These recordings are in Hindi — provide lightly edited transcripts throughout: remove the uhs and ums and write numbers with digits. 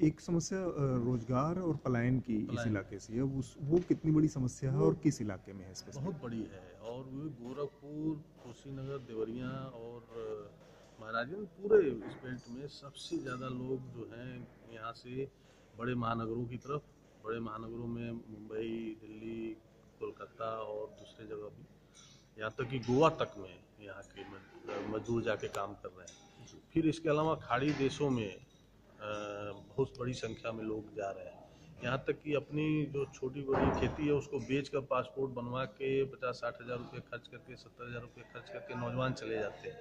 एक समस्या रोजगार और पलायन की इस पलायन इलाके से है, वो कितनी बड़ी समस्या है वो और किस इलाके में है बहुत स्पेसिफिक? बड़ी है। और वो गोरखपुर, कुशीनगर, देवरिया और महाराजगंज पूरे इस बेल्ट में सबसे ज़्यादा लोग जो हैं यहाँ से बड़े महानगरों की तरफ, बड़े महानगरों में मुंबई, दिल्ली, कोलकाता और दूसरे जगह भी, यहाँ तक कि गोवा तक में यहाँ के मजदूर जाके काम कर रहे हैं। फिर इसके अलावा खाड़ी देशों में बहुत बड़ी संख्या में लोग जा रहे हैं। यहाँ तक कि अपनी जो छोटी बड़ी खेती है उसको बेच कर पासपोर्ट बनवा के 50-60 हज़ार रुपये खर्च करके, 70 हज़ार रुपये खर्च करके नौजवान चले जाते हैं।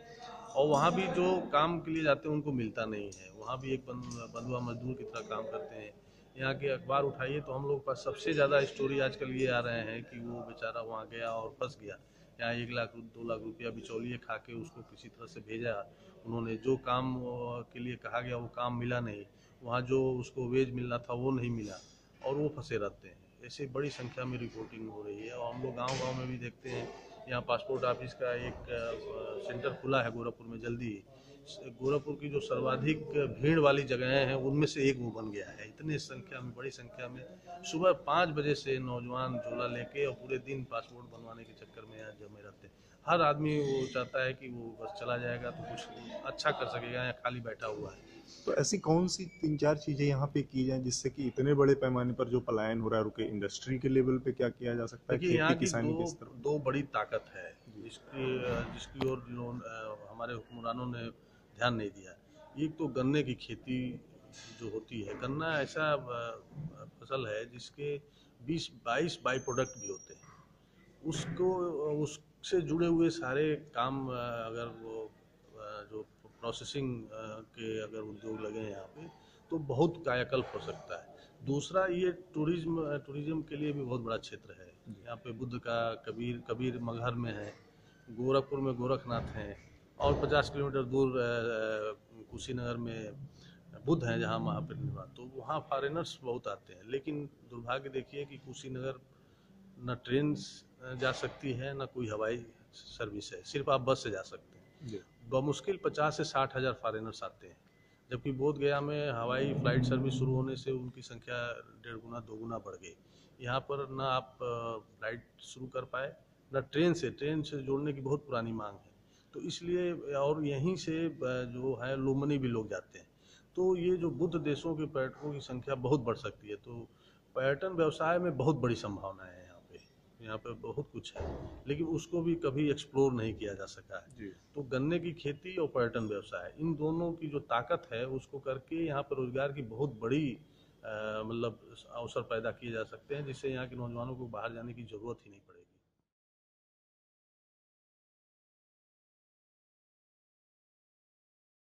और वहाँ भी जो काम के लिए जाते हैं उनको मिलता नहीं है। वहाँ भी एक बंधुआ मजदूर की तरह काम करते हैं। यहाँ के अखबार उठाइए तो हम लोग के पास सबसे ज़्यादा स्टोरी आजकल ये आ रहे हैं कि वो बेचारा वहाँ गया और फंस गया। यहाँ 1 लाख 2 लाख रुपया बिचौलिए खा के उसको किसी तरह से भेजा। उन्होंने जो काम के लिए कहा गया वो काम मिला नहीं, वहाँ जो उसको वेज मिलना था वो नहीं मिला और वो फंसे रहते हैं। ऐसे बड़ी संख्या में रिपोर्टिंग हो रही है। और हम लोग गांव-गांव में भी देखते हैं। यहाँ पासपोर्ट ऑफिस का एक सेंटर खुला है गोरखपुर में जल्दी ही। गोरखपुर की जो सर्वाधिक भीड़ वाली जगहें हैं उनमें से एक वो बन गया है। इतनी संख्या में, बड़ी संख्या में सुबह 5 बजे से नौजवान झोला लेके और पूरे दिन पासपोर्ट बनवाने के चक्कर में यहाँ जमे रहते हैं। हर आदमी वो चाहता है कि वो बस चला जाएगा तो कुछ अच्छा कर सकेगा, यहाँ खाली बैठा हुआ है। तो ऐसी कौन सी तीन चार चीजें यहाँ पे की जाएं जिससे कि इतने बड़े पैमाने पर जो पलायन हो रहा है रुके? इंडस्ट्री के लेवल पे क्या किया जा सकता है, देखिए खेती यहाँ की किसानी दो के स्तर दो बड़ी ताकत है जी। जिसकी जिसकी ओर हमारे हुक्मरानों ने ध्यान नहीं दिया। एक तो गन्ने की खेती जो होती है, गन्ना ऐसा फसल है जिसके 20-22 बाई प्रोडक्ट भी होते हैं। उसको उससे जुड़े हुए सारे काम अगर वो जो प्रोसेसिंग के अगर उद्योग लगे हैं यहाँ पे तो बहुत कायाकल्प हो सकता है। दूसरा ये टूरिज्म के लिए भी बहुत बड़ा क्षेत्र है। यहाँ पे बुद्ध का कबीर कबीर मगहर में है, गोरखपुर में गोरखनाथ हैं और 50 किलोमीटर दूर कुशीनगर में बुद्ध हैं जहाँ महापरिनिर्वाण। तो वहाँ फॉरेनर्स बहुत आते हैं। लेकिन दुर्भाग्य देखिए कि कुशीनगर न ट्रेन जा सकती है, न कोई हवाई सर्विस है, सिर्फ आप बस से जा सकते हैं। जी। बमुश्किल 50 से 60 हज़ार फॉरेनर्स आते हैं। जबकि बोध गया में हवाई फ्लाइट सर्विस शुरू होने से उनकी संख्या 1.5 गुना 2 गुना बढ़ गई। यहाँ पर ना आप फ्लाइट शुरू कर पाए, न ट्रेन से जोड़ने की बहुत पुरानी मांग है। तो इसलिए और यहीं से जो है लोमनी भी लोग जाते हैं। तो ये जो बुद्ध देशों के पर्यटकों की संख्या बहुत बढ़ सकती है। तो पर्यटन व्यवसाय में बहुत बड़ी संभावना है यहाँ पे। यहाँ पे बहुत कुछ है, लेकिन उसको भी कभी एक्सप्लोर नहीं किया जा सका है। जी। तो गन्ने की खेती और पर्यटन व्यवसाय, इन दोनों की जो ताकत है उसको करके यहाँ पर रोजगार की बहुत बड़ी मतलब अवसर पैदा किए जा सकते हैं, जिससे यहाँ के नौजवानों को बाहर जाने की जरूरत ही नहीं पड़ेगी।